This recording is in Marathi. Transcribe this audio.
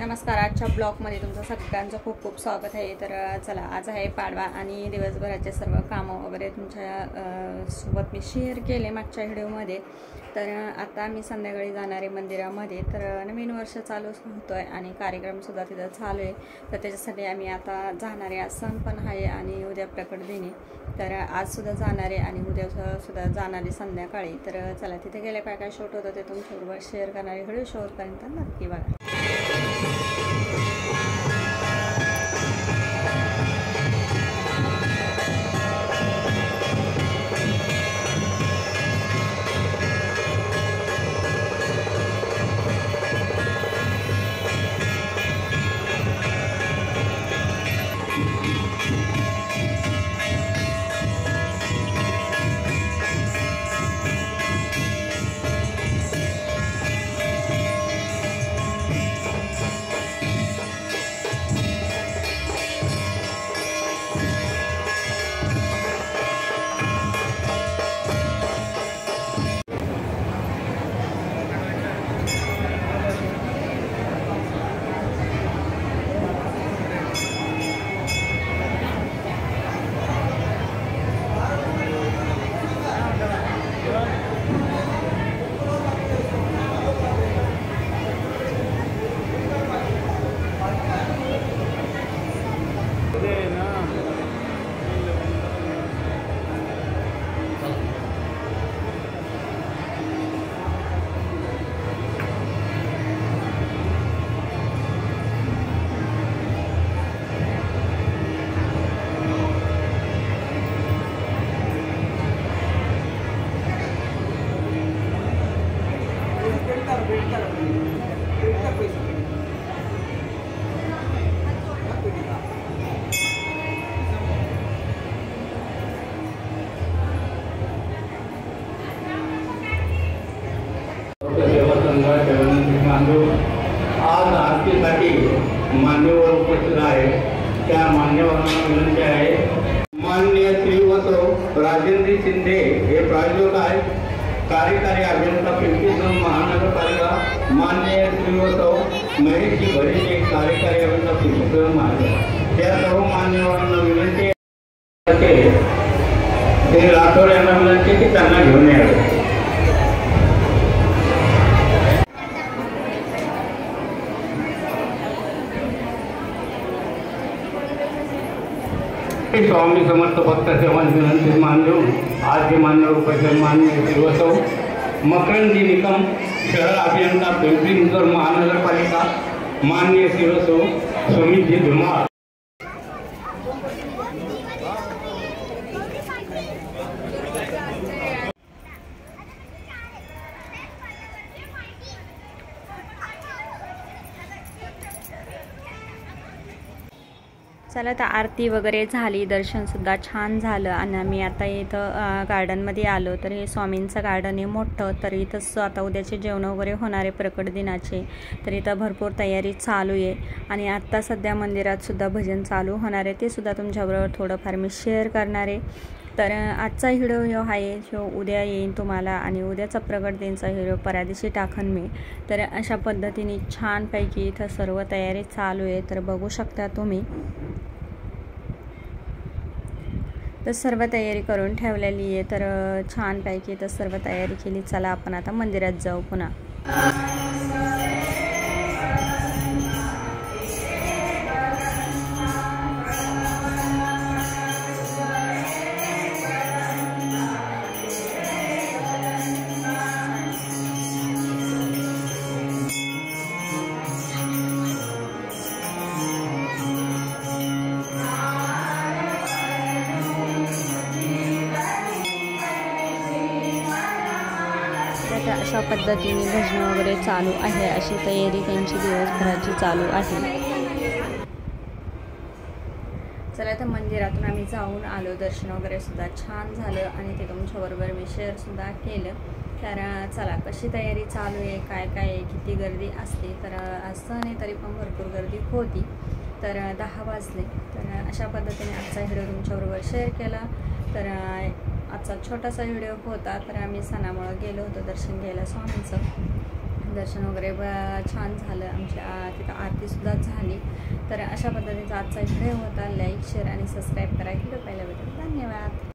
नमस्कार. आजच्या ब्लॉगमध्ये तुमचं सगळ्यांचं खूप खूप स्वागत आहे. तर चला, आज आहे पाडवा आणि दिवसभराचे सर्व कामं वगैरे तुमच्या सोबत मी शेअर केले मागच्या व्हिडिओमध्ये. तर आता मी संध्याकाळी जाणार आहे मंदिरामध्ये. तर नवीन वर्ष चालू होतो आहे आणि कार्यक्रमसुद्धा तिथं चालू आहे. तर त्याच्यासाठी आम्ही आता जाणार आहे. आज सण पण आहे आणि उद्या प्रकट दिनी. तर आजसुद्धा जाणार आहे आणि उद्यासुद्धा जाणार आहे संध्याकाळी. तर चला, तिथे गेले काय काय शूट होतं ते तुमच्याबरोबर शेअर करणारे. व्हिडिओ शेवटपर्यंत नक्की बघा. आज आरतीसाठी मान्यवर उपस्थित आहे. त्या मान्यवरांना विनंती आहे. माननीय श्रीवसव राजेंद्र शिंदे हे प्रायोजक आहेत. कार्यकारी अभियंता पिंपरी महानगरपालिका. माननीय श्रीवसव महेशजी भरेचे कार्यकारी अभियंता पिंपरी महानगर. त्या सर्व मान्यवरांना विनंती आहे. ते राठोड यांना विनंती की त्यांना घेऊन यावे. स्वामी समर्थ भक्त सेवा विनंती मान्य आज मान्यवर उपस्थित माननीय श्रीवसव मकरंदी निकम शहर अभियंता पिंपरी महानगरपालिका. माननीय श्रीवसव सुमितजी धुमाळ. चला, तर आरती वगैरे झाली, दर्शनसुद्धा छान झालं आणि आम्ही आता इथं गार्डनमध्ये आलो. तर हे स्वामींचं गार्डन आहे मोठं. तर इथंच आता उद्याचे जेवण वगैरे होणारे प्रकट दिनाचे. तर इथं भरपूर तयारी चालू आहे आणि आत्ता सध्या मंदिरातसुद्धा भजन चालू होणार आहे. ते सुद्धा तुमच्याबरोबर थोडंफार मी शेअर करणार आहे. तर आजचा व्हिडिओ आहे जो उद्या येईन तुम्हाला आणि उद्याचा प्रकट दिनचा व्हिडिओ परदिवशी टाकन मी. तर अशा पद्धतीने छानपैकी इथं सर्व तयारी चालू आहे. तर बघू शकता तुम्ही. तर सर्व तयारी करून ठेवलेली आहे. तर छानपैकी तर सर्व तयारी केली. चला, आपण आता मंदिरात जाऊ पुन्हा. अशा पद्धतीने भजन वगैरे चालू आहे. अशी तयारी त्यांची दिवसभराची चालू आहे. चला, तर मंदिरातून आम्ही जाऊन आलो. दर्शन वगैरे सुद्धा छान झालं आणि ते तुमच्याबरोबर मी शेअरसुद्धा केलं. तर चला, कशी तयारी चालू आहे, काय काय किती गर्दी असते. तर असं नाही तरी पण भरपूर गर्दी होती. तर 10 वाजले. तर अशा पद्धतीने आजचा व्हिडिओ तुमच्याबरोबर शेअर केला. तर आजचा छोटासा व्हिडिओ होता. तर आम्ही सणामुळे गेलो होतो दर्शन घ्यायला स्वामींचं. दर्शन वगैरे छान झालं. आमच्या तिथं आरतीसुद्धा झाली. तर अशा पद्धतीचा आजचा व्हिडिओ होता. लाईक शेअर आणि सबस्क्राईब करा. व्हिडिओ पाहिल्याबद्दल धन्यवाद.